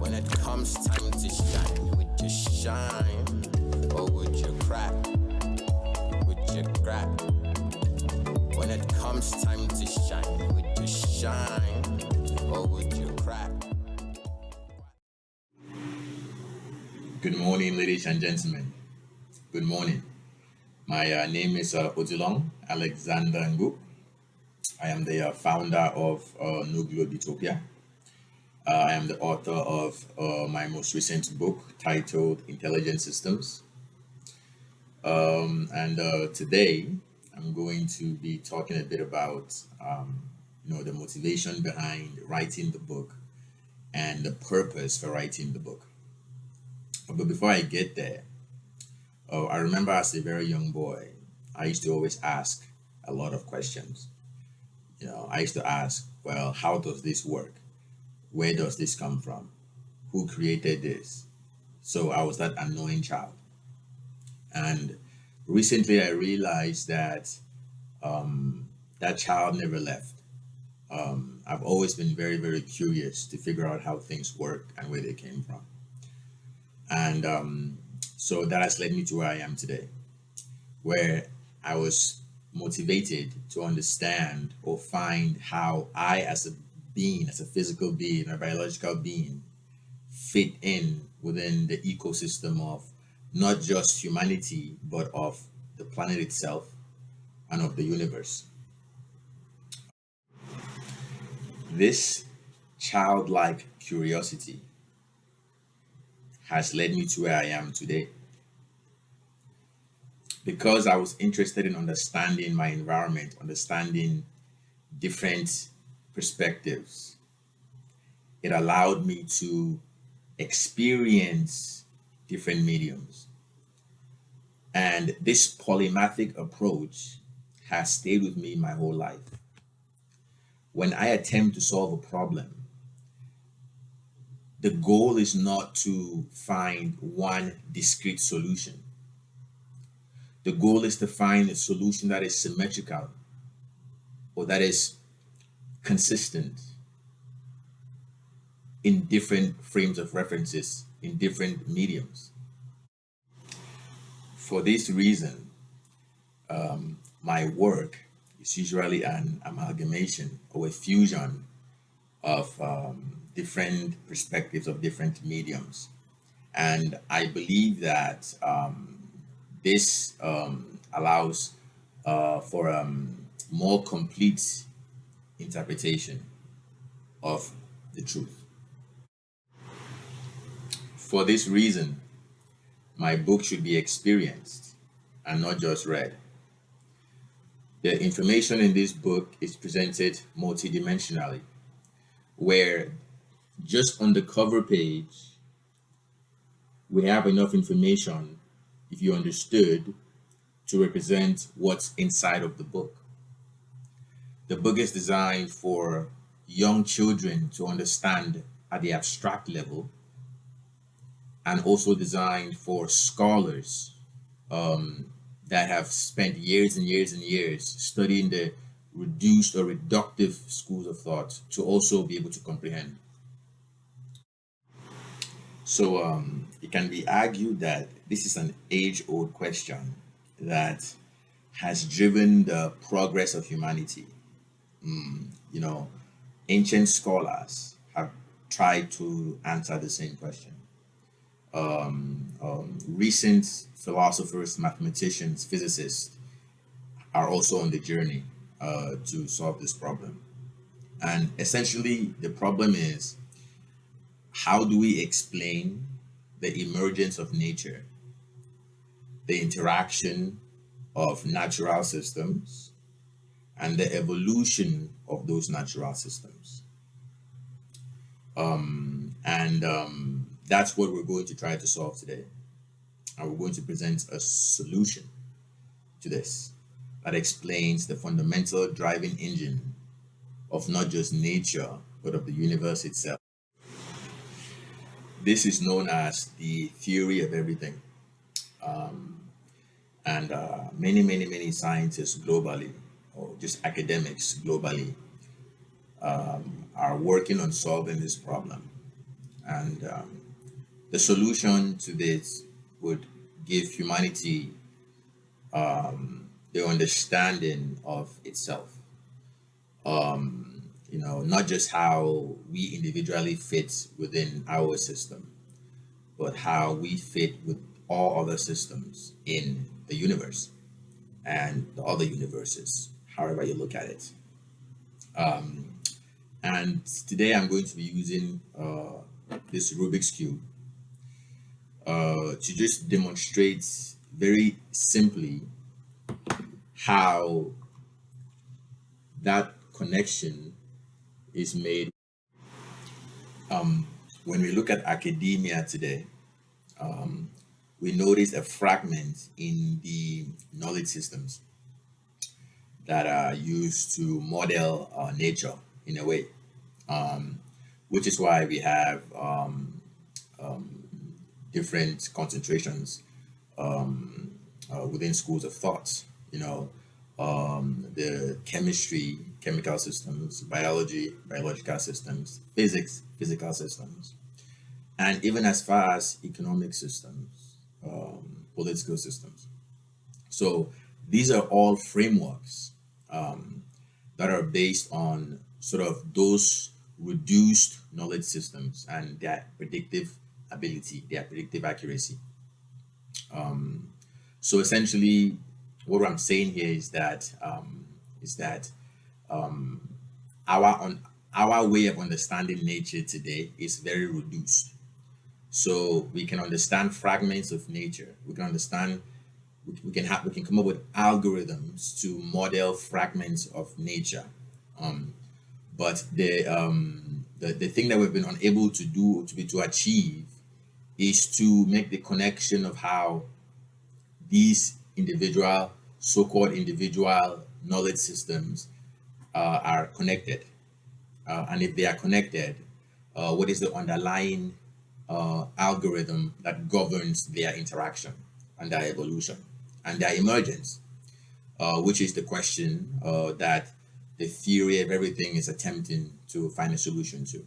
When it comes time to shine, would you shine or would you crack? Would you crack? When it comes time to shine, would you shine or would you crack? Good morning, ladies and gentlemen. Good morning. My name is Odilon Alexander Ngu. I am the founder of Utopia. I am the author of my most recent book titled Intelligent Systems. And today I'm going to be talking a bit about the motivation behind writing the book and the purpose for writing the book. But before I get there, I remember as a very young boy, I used to always ask a lot of questions. I used to ask, well, how does this work? Where does this come from? Who created this? So I was that annoying child. And recently I realized that that child never left. I've always been very, very curious to figure out how things work and where they came from. And so that has led me to where I am today, where I was motivated to understand or find how I, as a being, as a physical being, a biological being, fit in within the ecosystem of not just humanity, but of the planet itself and of the universe. This childlike curiosity has led me to where I am today. Because I was interested in understanding my environment, understanding different perspectives, it allowed me to experience different mediums. And this polymathic approach has stayed with me my whole life. When I attempt to solve a problem, the goal is not to find one discrete solution. The goal is to find a solution that is symmetrical or that is consistent in different frames of references, in different mediums. For this reason, my work is usually an amalgamation or a fusion of different perspectives of different mediums. And I believe that this allows for more complete interpretation of the truth. For this reason, my book should be experienced and not just read. The information in this book is presented multidimensionally, where just on the cover page, we have enough information, if you understood, to represent what's inside of the book. The book is designed for young children to understand at the abstract level, and also designed for scholars that have spent years and years and years studying the reduced or reductive schools of thought to also be able to comprehend. So it can be argued that this is an age-old question that has driven the progress of humanity. You know, ancient scholars have tried to answer the same question. Recent philosophers, mathematicians, physicists are also on the journey to solve this problem. And essentially, the problem is, how do we explain the emergence of nature, the interaction of natural systems, and the evolution of those natural systems? And that's what we're going to try to solve today. And we're going to present a solution to this that explains the fundamental driving engine of not just nature, but of the universe itself. This is known as the theory of everything. And many scientists globally, or just academics globally, are working on solving this problem. And the solution to this would give humanity the understanding of itself. Not just how we individually fit within our system, but how we fit with all other systems in the universe and the other universes, however you look at it. And today I'm going to be using this Rubik's Cube to just demonstrate very simply how that connection is made. When we look at academia today, we notice a fragment in the knowledge systems that are used to model nature in a way, which is why we have different concentrations within schools of thought. The chemistry, chemical systems, biology, biological systems, physics, physical systems, and even as far as economic systems, political systems. So these are all frameworks that are based on sort of those reduced knowledge systems and their predictive ability, their predictive accuracy. So essentially, what I'm saying here is that our way of understanding nature today is very reduced. So we can understand fragments of nature. We can come up with algorithms to model fragments of nature. But the thing that we've been unable to do to achieve is to make the connection of how these so-called individual knowledge systems are connected. And if they are connected, what is the underlying algorithm that governs their interaction and their evolution and their emergence, which is the question that the theory of everything is attempting to find a solution to.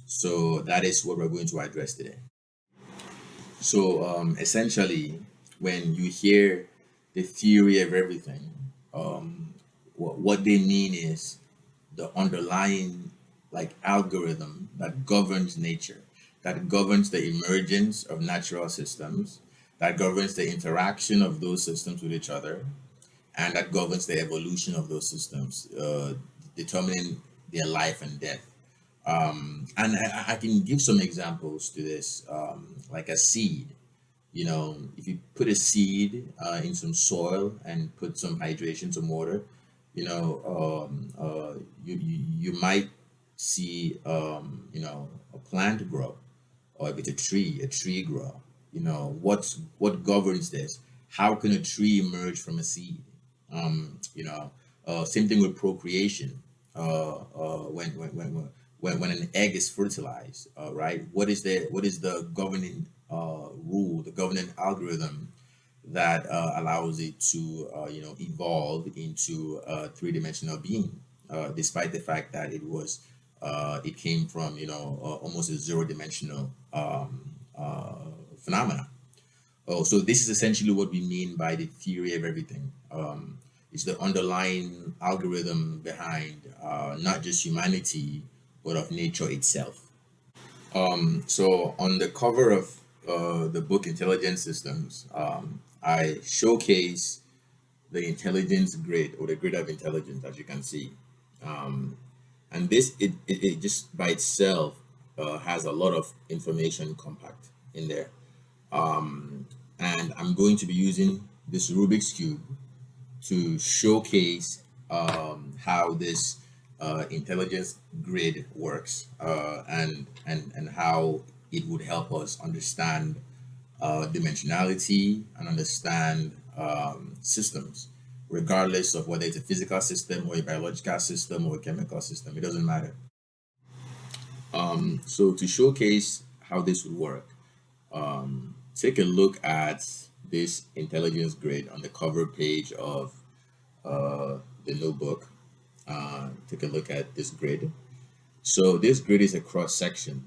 So that is what we're going to address today. So essentially, when you hear the theory of everything, what they mean is the underlying like algorithm that governs nature, that governs the emergence of natural systems, that governs the interaction of those systems with each other, and that governs the evolution of those systems, determining their life and death. And I can give some examples to this, like a seed. If you put a seed in some soil and put some hydration, some water, you might see, a plant grow, or if it's a tree grow. What governs this? How can a tree emerge from a seed? Same thing with procreation. When an egg is fertilized, right? What is the governing rule, the governing algorithm that allows it to evolve into a three-dimensional being, despite the fact that it came from almost a zero-dimensional phenomena. Oh, so this is essentially what we mean by the theory of everything. It's the underlying algorithm behind not just humanity, but of nature itself. So on the cover of the book Intelligence Systems, I showcase the intelligence grid, or the grid of intelligence, as you can see. And this, it just by itself has a lot of information compact in there. And I'm going to be using this Rubik's Cube to showcase how this intelligence grid works, and how it would help us understand dimensionality and understand systems, regardless of whether it's a physical system or a biological system or a chemical system. It doesn't matter. So to showcase how this would work, take a look at this intelligence grid on the cover page of the notebook. Take a look at this grid. So this grid is a cross section,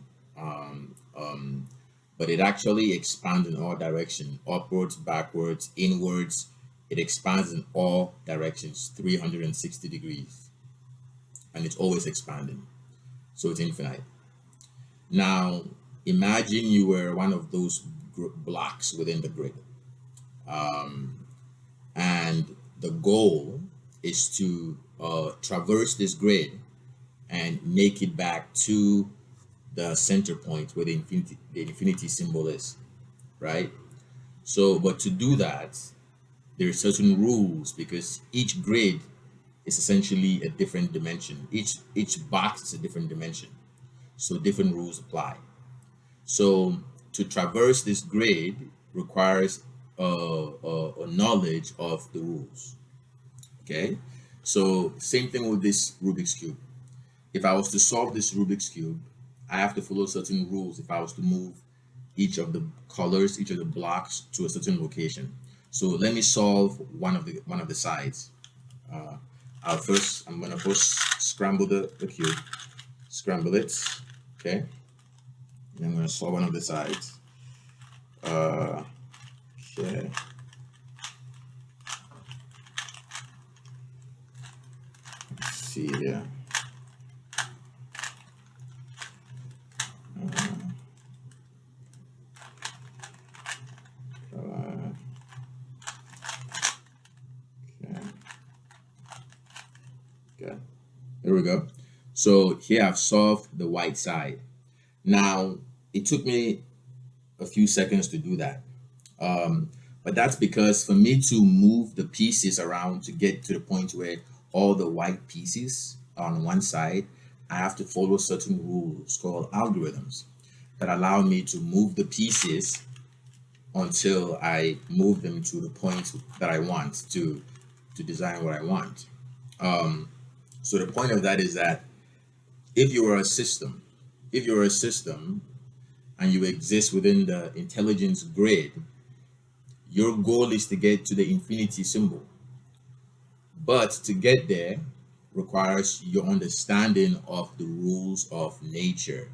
but it actually expands in all directions, upwards, backwards, inwards. It expands in all directions, 360 degrees, and it's always expanding. So it's infinite. Now, imagine you were one of those blocks within the grid, and the goal is to traverse this grid and make it back to the center point where the infinity symbol is, right? So, but to do that, there are certain rules because each grid is essentially a different dimension. Each box is a different dimension, so different rules apply. So to traverse this grid requires a knowledge of the rules. Okay, so same thing with this Rubik's cube. If I was to solve this Rubik's cube, I have to follow certain rules if I was to move each of the colors, each of the blocks to a certain location. So let me solve one of the sides. I'm gonna first scramble the cube, scramble it, okay? And I'm gonna solve one of the sides. Okay. Let's see here. Okay. Okay. There we go. So here I've solved the white side. Now it took me a few seconds to do that. But that's because for me to move the pieces around to get to the point where all the white pieces are on one side, I have to follow certain rules called algorithms that allow me to move the pieces until I move them to the point that I want to design what I want. So the point of that is that if you are a system, if you're a system and you exist within the intelligence grid, your goal is to get to the infinity symbol. But to get there requires your understanding of the rules of nature.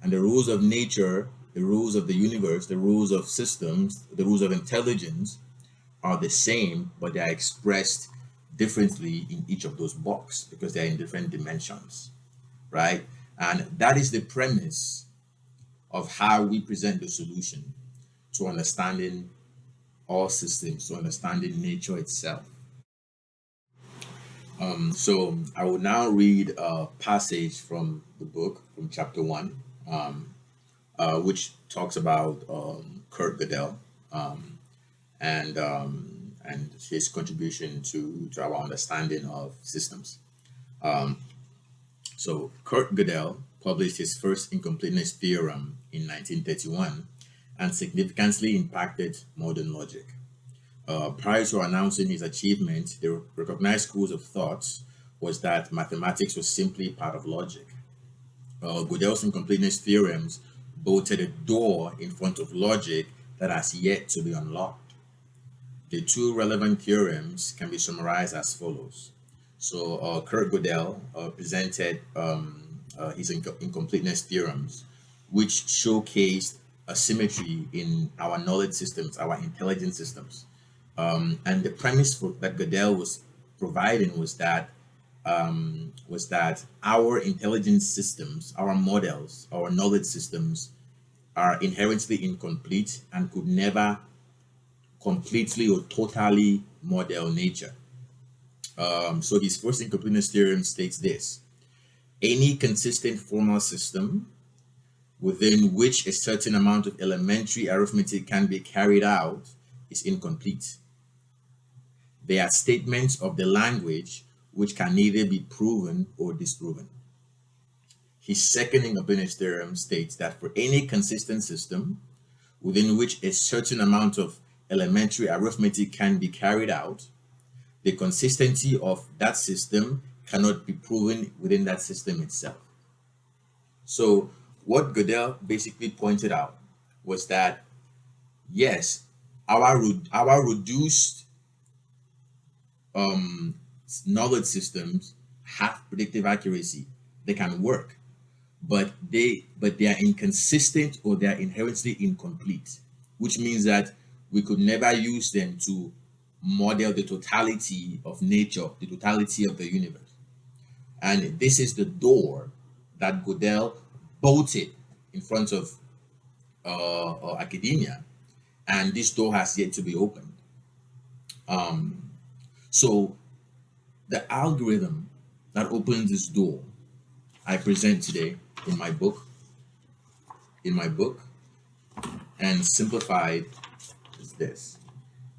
And the rules of nature, the rules of the universe, the rules of systems, the rules of intelligence are the same, but they are expressed differently in each of those boxes because they're in different dimensions, right? And that is the premise of how we present the solution to understanding all systems, to understanding nature itself. So I will now read a passage from the book, from chapter one, which talks about Kurt Gödel and his contribution to our understanding of systems. So Kurt Gödel published his first incompleteness theorem in 1931 and significantly impacted modern logic. Prior to announcing his achievement, the recognized schools of thought was that mathematics was simply part of logic. Gödel's incompleteness theorems bolted a door in front of logic that has yet to be unlocked. The two relevant theorems can be summarized as follows. So Kurt Gödel presented his incompleteness theorems, which showcased asymmetry in our knowledge systems, our intelligence systems. And the premise that Gödel was providing was that our intelligence systems, our models, our knowledge systems are inherently incomplete and could never completely or totally model nature. So his first incompleteness theorem states this: any consistent formal system within which a certain amount of elementary arithmetic can be carried out is incomplete. They are statements of the language which can neither be proven or disproven. His second incompleteness theorem states that for any consistent system within which a certain amount of elementary arithmetic can be carried out, the consistency of that system cannot be proven within that system itself. So what Gödel basically pointed out was that yes, our reduced knowledge systems have predictive accuracy. They can work, but they are inconsistent, or they are inherently incomplete, which means that we could never use them to model the totality of nature, the totality of the universe. And this is the door that Godel bolted in front of academia, and this door has yet to be opened. So the algorithm that opens this door I present today in my book, and simplified is this.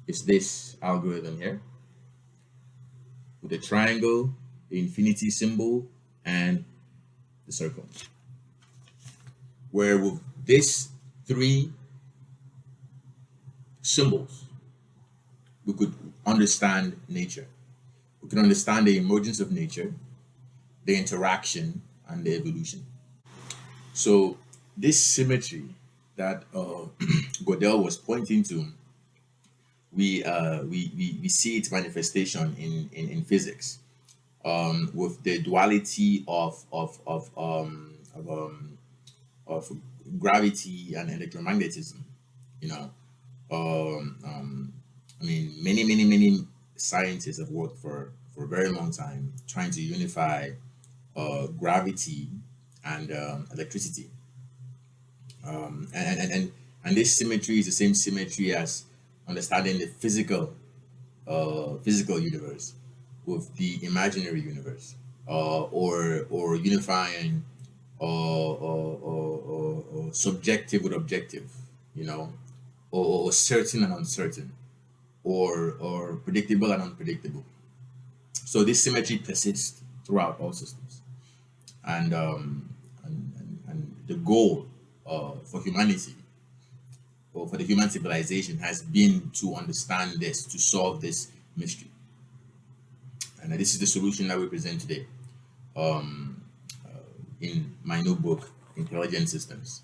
It's this algorithm here with the triangle, the infinity symbol, and the circle. Where with these three symbols, we could understand nature. We can understand the emergence of nature, the interaction, and the evolution. So this symmetry that Godel was pointing to, we see its manifestation in physics, with the duality of gravity and electromagnetism. You know, I mean, many scientists have worked for a very long time trying to unify gravity and electricity. And this symmetry is the same symmetry as understanding the physical universe with the imaginary universe, or unifying subjective with objective, you know, or certain and uncertain, or predictable and unpredictable. So this symmetry persists throughout all systems, and and the goal for humanity, or for the human civilization, has been to understand this, to solve this mystery. And this is the solution that we present today in my new book, Intelligent Systems.